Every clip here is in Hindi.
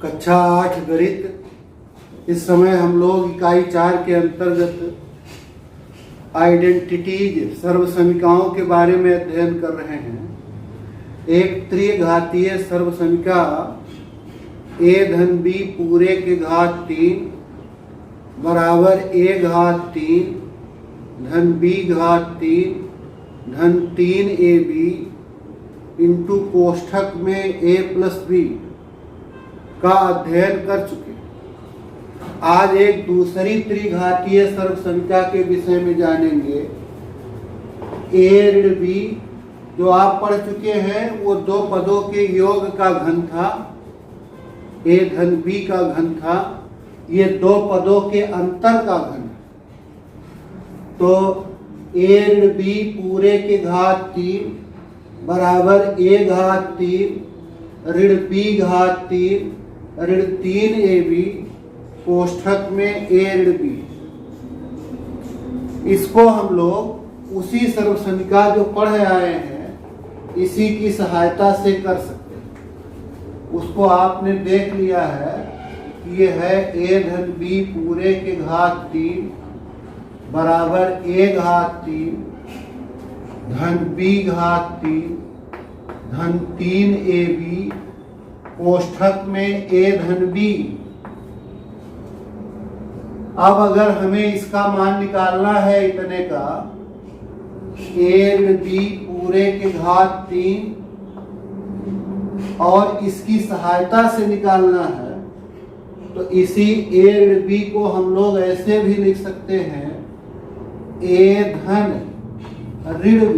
कक्षा 8 गणित। इस समय हम लोग इकाई 4 के अंतर्गत आइडेंटिटीज सर्वसमीकाओं के बारे में अध्ययन कर रहे हैं। एक त्रिघातीय सर्वसमीका a धन b पूरे के घात 3 बराबर a घात 3 धन b घात 3 धन 3ab इंटू कोष्ठक में a प्लस b का अध्ययन कर चुके। आज एक दूसरी त्रिघातीय सर्वसमीका के विषय में जानेंगे। a ऋण b जो आप पढ़ चुके हैं वो दो पदों के योग का घन था, a धन b का घन था। ये दो पदों के अंतर का घन है। तो a ऋण b पूरे के घात 3 बराबर a घात 3 ऋण b घात 3 ऋण 3ab कोष्ठक में a ऋण b। इसको हम लोग उसी सर्वसमीका जो पढ़े आए हैं इसी की सहायता से कर सकते हैं। उसको आपने देख लिया है कि ये है a धन b पूरे के घात 3 बराबर a घात 3 धन b घात 3 धन 3ab कोष्ठक में a धन b। अब अगर हमें इसका मान निकालना है इतने का, a ऋण b पूरे के घात 3 और इसकी सहायता से निकालना है, तो इसी a ऋण b को हम लोग ऐसे भी लिख सकते हैं a धन ऋण b।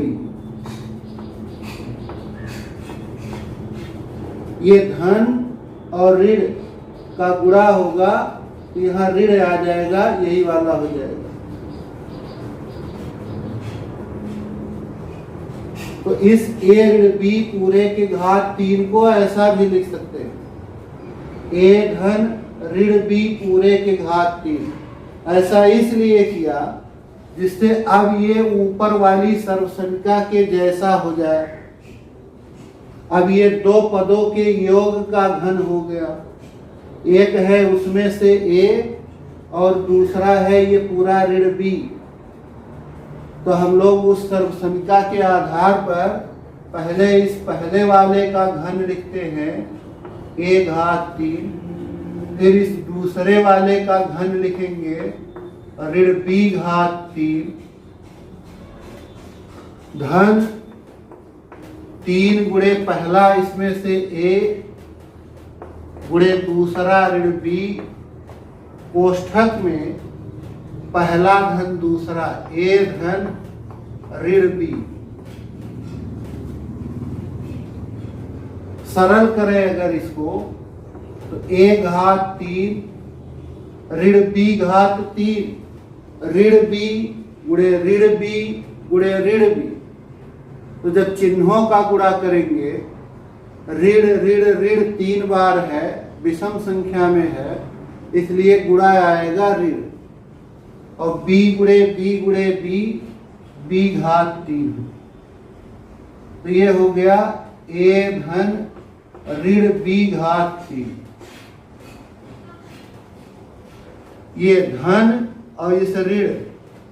ये धन और ऋण का गुणा होगा, यहाँ ऋण आ जाएगा, यही वाला हो जाएगा। तो इस a ऋण b पूरे के घात 3 को ऐसा भी लिख सकते हैं a धन ऋण b पूरे के घात 3। ऐसा इसलिए किया जिससे अब ये ऊपर वाली सर्वसमीका के जैसा हो जाए। अब ये दो पदों के योग का घन हो गया। एक है उसमें से a और दूसरा है ये पूरा ऋण b। तो हम लोग उस सर्वसमीका के आधार पर पहले इस पहले वाले का घन लिखते हैं a घात 3, फिर इस दूसरे वाले का घन लिखेंगे ऋण b घात 3 धन 3 गुणे पहला इसमें से a गुणे दूसरा ऋण b कोष्ठक में पहला धन दूसरा a धन ऋण b। सरल करें अगर इसको तो a घात 3 ऋण b घात 3 ऋण b गुणे ऋण b गुणे ऋण b। तो जब चिन्हों का गुणा करेंगे, ऋण ऋण ऋण 3 बार है, विषम संख्या में है, इसलिए गुणा आएगा ऋण, और b गुणे b b घात 3। तो ये हो गया a धन ऋण b घात 3। ये धन और इस ऋण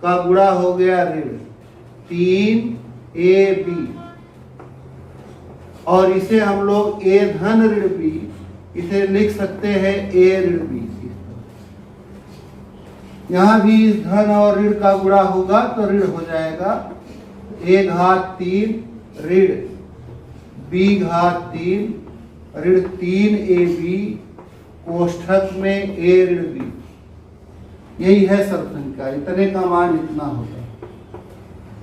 का गुणा हो गया ऋण 3ab, और इसे हम लोग a धन ऋण b इसे लिख सकते हैं a ऋण b। यहाँ भी इस धन और ऋण का गुणा होगा तो ऋण हो जाएगा a घात 3 ऋण b घात 3 ऋण 3ab कोष्ठक में a ऋण b। यही है सर्वसमीका। इतने का मान इतना होगा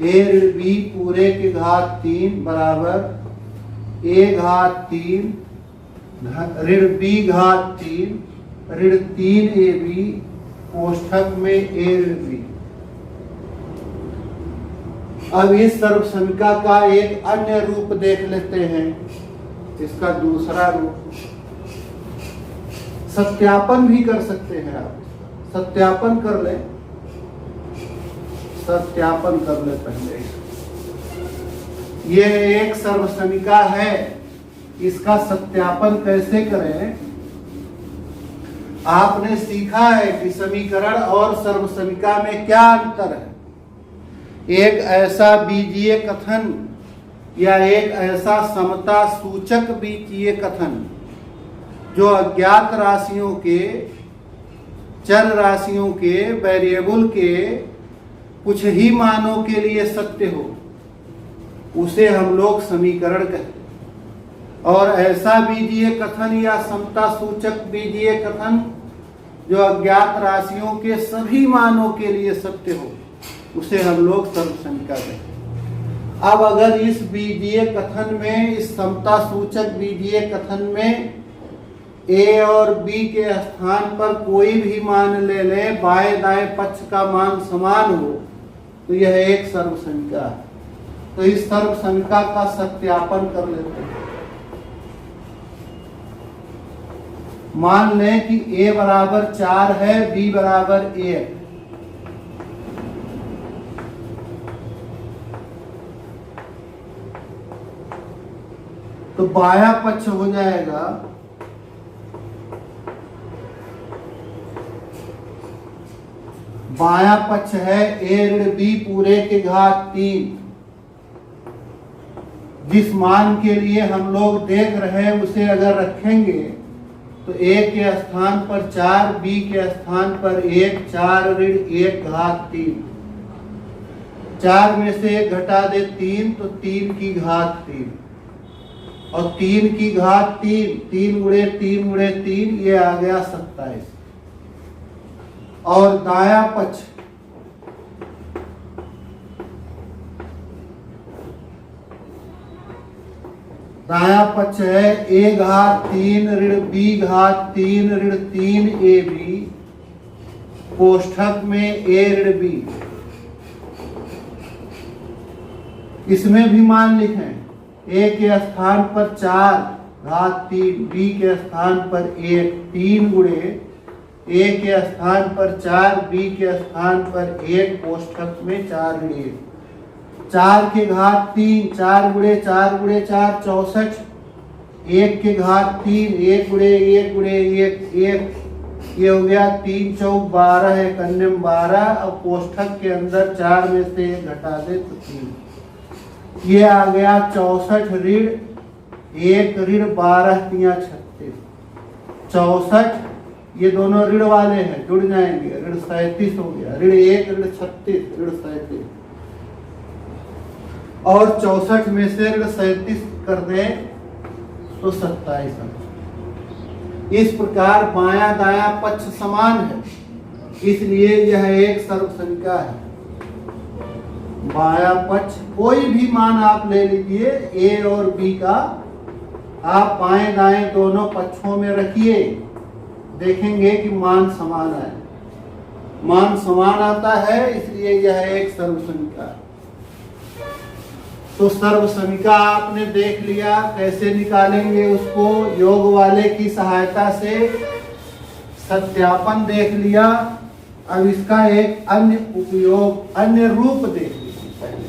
a ऋण b पूरे के घात 3 बराबर a घात 3 ऋण b घात 3 ऋण 3ab कोष्ठक में a ऋण b। अब इस सर्वसमीका का एक अन्य रूप देख लेते हैं, इसका दूसरा रूप। सत्यापन भी कर सकते हैं आप। सत्यापन कर ले, सत्यापन कर ले पहले। ये एक सर्वसमीका है, इसका सत्यापन कैसे करें आपने सीखा है कि समीकरण और सर्वसमिका में क्या अंतर है। एक ऐसा बीजीय कथन या एक ऐसा समता सूचक बीजीय कथन जो अज्ञात राशियों के, चर राशियों के, वेरिएबल के कुछ ही मानों के लिए सत्य हो, उसे हम लोग समीकरण कहते हैं। और ऐसा बीजीय कथन या समता सूचक बीजीय कथन जो अज्ञात राशियों के सभी मानों के लिए सत्य हो, उसे हम लोग सर्वसमिका कहते हैं। अब अगर इस बीजीय कथन में, इस समता सूचक बीजीय कथन में ए और बी के स्थान पर कोई भी मान ले लें, बाएं दाएं पक्ष का मान समान हो, तो यह एक सर्वसमिका है। तो इस सर्वसमिका का सत्यापन कर लेते हैं। मान लें कि a बराबर 4 है, b बराबर 1। तो बाया पक्ष हो जाएगा बाया पक्ष है a ऋण b पूरे के घात 3। जिस मान के लिए हम लोग देख रहे हैं उसे अगर रखेंगे तो a के स्थान पर 4, b के स्थान पर 1, 4 ऋण 1 घात 3। 4 में से 1 घटा दे 3, तो 3 की घात 3 और 3 की घात 3, 3 गुणे 3 गुणे 3, ये आ गया 27। और दाया पक्ष दाया पक्ष है a घात 3 ऋण b घात 3 ऋण 3 ab कोष्ठक में a ऋण b। इसमें भी मान लिखें, a के स्थान पर 4 घात 3, b के स्थान पर 1, 3 गुणे a के स्थान पर 4, b के स्थान पर 1 कोष्ठक में 4 ऋण 1। 4 के घात 3, 4 गुणे 4 गुणे 4 64। 1 के घात 3, 1 गुणे 1 गुणे 1 1, ये हो गया 3 चौक 12 है, कन्यम 12। और कोष्ठक के अंदर 4 में से 1 घटा दे तो 3, ये आ गया 64 ऋण 1 ऋण 12 3 36। 64 ये दोनों ऋण वाले हैं, जुड़ जाएंगे, ऋण 37 हो गया। ऋण 1 ऋण 36 ऋण 37 और 64 में से ऋण 37 कर दें तो 27। इस प्रकार बायां दायां पक्ष समान है, इसलिए यह एक सर्वसमिका है। बायां पक्ष कोई भी मान आप ले लीजिए a और b का, आप बाएं दाएं दोनों पक्षों में रखिए, देखेंगे कि मान समान आए। मान समान आता है, इसलिए यह एक सर्वसमिका है। तो सर्वसमिका आपने देख लिया, कैसे निकालेंगे उसको, योग वाले की सहायता से सत्यापन देख लिया। अब इसका एक अन्य उपयोग, अन्य रूप देख लीजिए।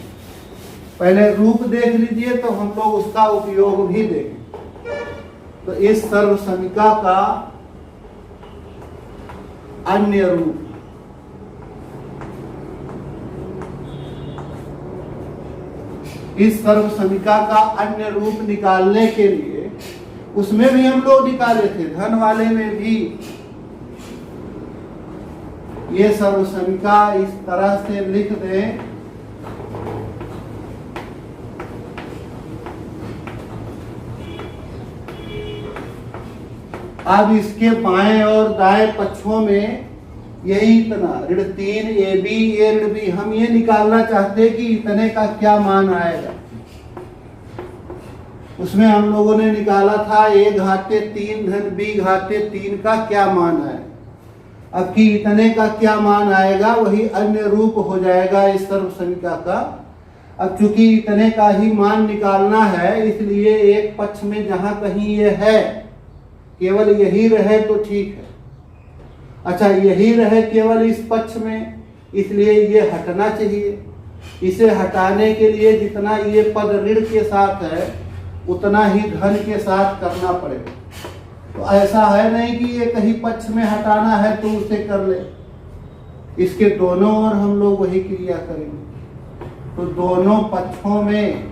पहले रूप देख लीजिए तो हम लोग उसका उपयोग भी देखें। तो इस सर्वसमिका का अन्य रूप, इस सर्वसमिका का अन्य रूप निकालने के लिए, उसमें भी हम लोग निकाले थे, धन वाले में भी ये सर्वसमिका इस तरह से लिख दें। अब इसके बाएं और दाएं पक्षों में यही इतना ऋण 3 ab ये ऋण b, हम ये निकालना चाहते कि इतने का क्या मान आएगा। उसमें हम लोगों ने निकाला था a घाते 3 धन b घाते 3 का क्या मान है। अब कि इतने का क्या मान आएगा, वही अन्य रूप हो जाएगा इस सर्वसमिका का। अब चूंकि इतने का ही मान निकालना है, इसलिए एक पक्ष में जहां कहीं ये है, केवल यही रहे तो ठीक है। अच्छा, यही रहे केवल इस पक्ष में, इसलिए ये हटना चाहिए। इसे हटाने के लिए जितना ये पद ऋण के साथ है, उतना ही धन के साथ करना पड़ेगा। तो ऐसा है नहीं कि ये कहीं पक्ष में हटाना है तो उसे कर ले, इसके दोनों ओर हम लोग वही क्रिया करेंगे। तो दोनों पक्षों में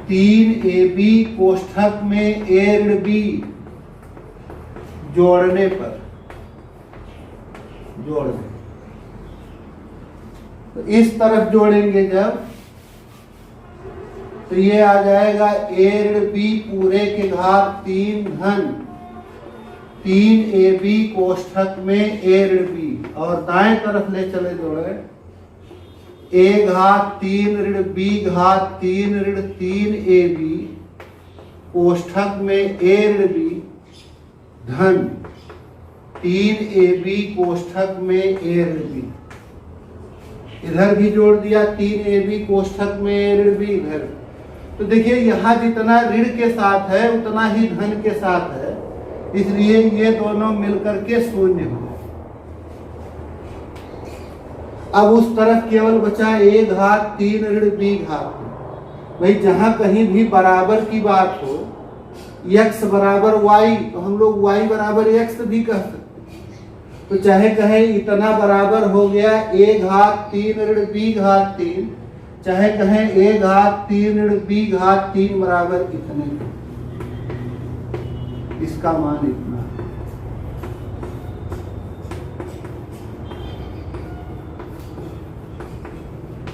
3ab कोष्ठक में a ऋण b जोड़ने पर जोड़ दें। तो इस तरफ जोड़ेंगे जब, तो ये आ जाएगा a ऋण b पूरे के घात 3 धन 3ab कोष्ठक में a ऋण b, और दाएं तरफ ले चले जोड़े a घात 3 ऋण b घात 3 ऋण 3ab कोष्ठक में a ऋण b धन 3ab कोष्ठक में a ऋण b। इधर भी जोड़ दिया 3ab कोष्ठक में a ऋण b इधर। तो देखिए यहाँ जितना ऋण के साथ है उतना ही धन के साथ है, इसलिए ये दोनों मिलकर के शून्य हो। अब उस तरफ केवल बचा a घात 3 ऋण b घात। भाई जहां कहीं भी बराबर की बात हो, x बराबर y, तो हम लोग y बराबर x भी कह सकते हैं। तो चाहे कहे इतना बराबर हो गया a घात 3 ऋण b घात 3, चाहे कहें a घात 3 ऋण b घात 3 बराबर इतने, इसका मान इतना।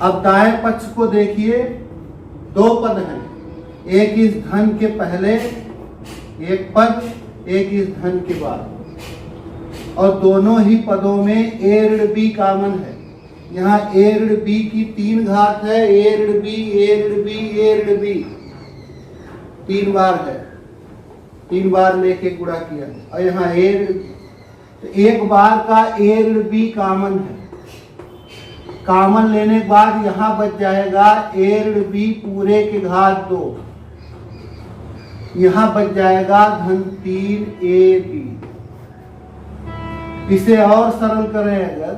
अब दाएं पक्ष को देखिए, दो पद हैं, एक इस धन के पहले एक पद, एक इस धन के बाद, और दोनों ही पदों में a ऋण b कॉमन है। यहाँ a ऋण b की 3 घात है, a ऋण b a ऋण b a ऋण b 3 बार है, 3 बार लेके गुणा किया, और यहाँ a ऋण, तो एक बार का a ऋण b कॉमन है। कॉमन लेने के बाद यहाँ बच जाएगा a ऋण b पूरे के घात 2, यहाँ बच जाएगा धन 3ab। इसे और सरल करें अगर,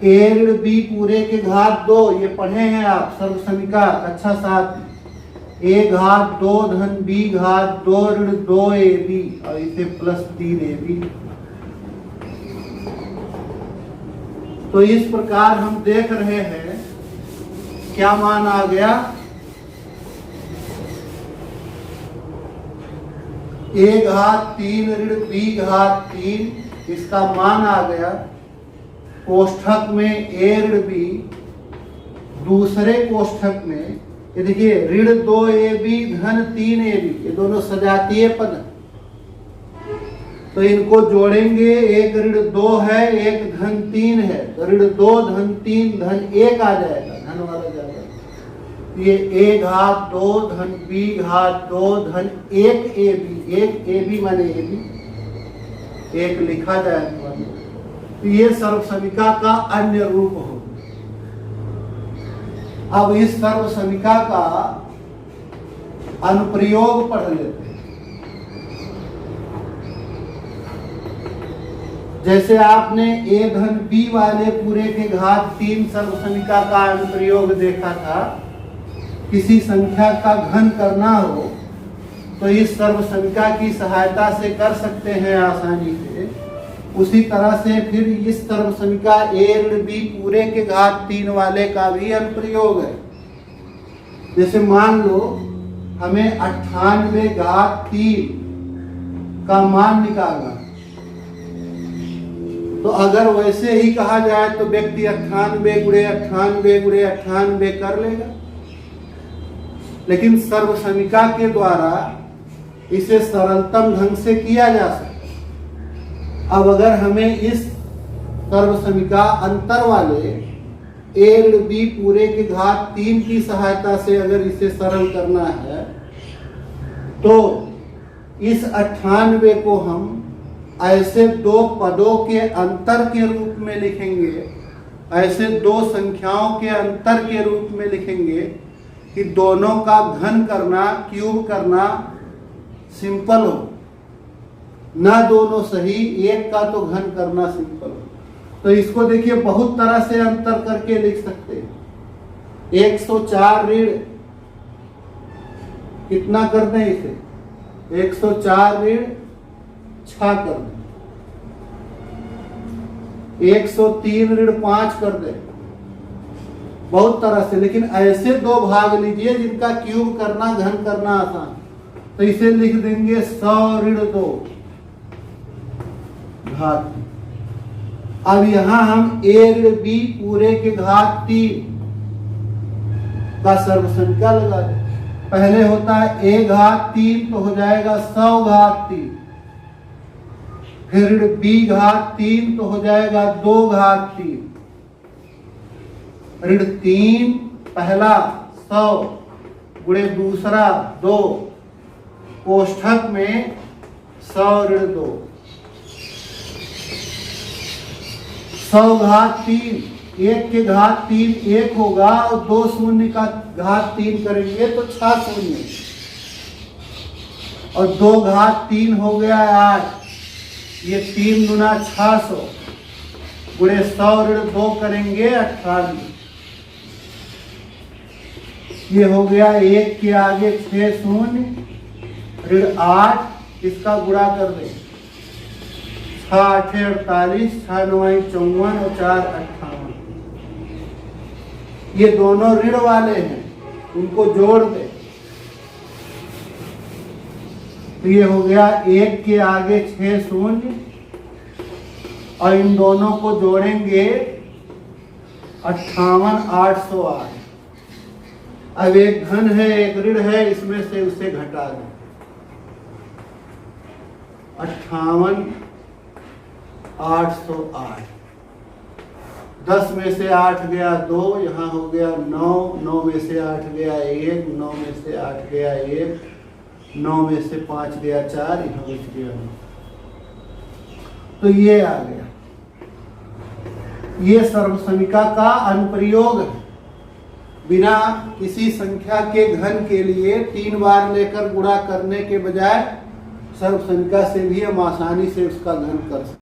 a ऋण b पूरे के घात 2, ये पढ़े हैं आप सर्व समीका कक्षा 7 में, a घात 2 धन b घात 2 ऋण 2ab, और इसे प्लस 3ab। तो इस प्रकार हम देख रहे हैं क्या मान आ गया, a घात 3 ऋण b घात 3, इसका मान आ गया कोष्ठक में a ऋण b, दूसरे कोष्ठक में ये देखिए ऋण 2ab धन 3ab, ये दोनों सजातीय पद, तो इनको जोड़ेंगे, एक ऋण 2 है एक धन 3 है, तो ऋण 2 धन 3 धन 1 आ जाएगा, धन वाला जाएगा। ये a घात 2 धन b घात 2 धन 1ab, 1ab माने ab, एक लिखा जाएगा। तो ये सर्व समीका का अन्य रूप हो। अब इस सर्व समीका का अनुप्रयोग पढ़ लेते हैं। जैसे आपने a धन b वाले पूरे के घात 3 सर्व समीका का अनुप्रयोग देखा था, किसी संख्या का घन करना हो तो इस सर्व समीका की सहायता से कर सकते हैं आसानी से। उसी तरह से फिर इस सर्व समीका a ऋण b पूरे के घात 3 वाले का भी अनुप्रयोग है। जैसे मान लो हमें 98 घात 3 का मान निकालना, तो अगर वैसे ही कहा जाए तो व्यक्ति 98 गुणे 98 गुणे 98 कर लेगा, लेकिन सर्व समीका के द्वारा इसे सरलतम ढंग से किया जा सकता है। अब अगर हमें इस सर्व समीका अंतर वाले a ऋण b पूरे के घात 3 की सहायता से अगर इसे सरल करना है, तो इस 98 को हम ऐसे दो पदों के अंतर के रूप में लिखेंगे, ऐसे दो संख्याओं के अंतर के रूप में लिखेंगे कि दोनों का घन करना, क्यूब करना सिंपल हो, ना दोनों सही, एक का तो घन करना सिंपल हो। तो इसको देखिए बहुत तरह से अंतर करके लिख सकते हैं। 104 ऋण कितना कर दें इसे? 104 ऋण 6 कर दें, 103 ऋण 5 कर दें, बहुत तरह से। लेकिन ऐसे दो भाग लीजिए जिनका क्यूब करना, घन करना आसान। तो इसे लिख देंगे 100 ऋण 2 घात। अब यहां हम a ऋण b पूरे के घात 3 का सर्वसंख्या लगा दें। पहले होता है a घात 3 तो हो जाएगा 100 घात 3, फिर ऋण b घात 3 तो हो जाएगा 2 घात 3, ऋण 3 पहला 100 गुणे दूसरा 2, कोष्ठक में 100 ऋण 2, 100 घात 3, 1 के घात 3 1 होगा और 2 शून्य का घात 3 करेंगे तो 6 शून्य, और 2 घात 3 हो गया 8, ये 3 गुना 600 गुणे 100 ऋण 2 करेंगे 98। ये हो गया 1 के आगे 6 शून्य ऋण 8, इसका गुणा कर दें, 6 8 48, 6 9 54 और 4 58। ये दोनों ऋण वाले हैं, उनको जोड़ दें। तो ये हो गया 1 के आगे 6 शून्य और इन दोनों को जोड़ेंगे 58 808। अब एक धन है एक ऋण है, इसमें से उसे घटा दें, 58 808। 10 में से 8 गया 2, यहाँ हो गया 9, 9 में से 8 गया 1, 9 में से 8 गया 1, 9 में से 5 गया 4, यहाँ बच गया 9। तो ये आ गया, ये सर्वसमिका का अनुप्रयोग है। बिना किसी संख्या के घन के लिए 3 बार लेकर गुणा करने के बजाय सर्वसंख्या से भी हम आसानी से उसका घन कर सकते हैं।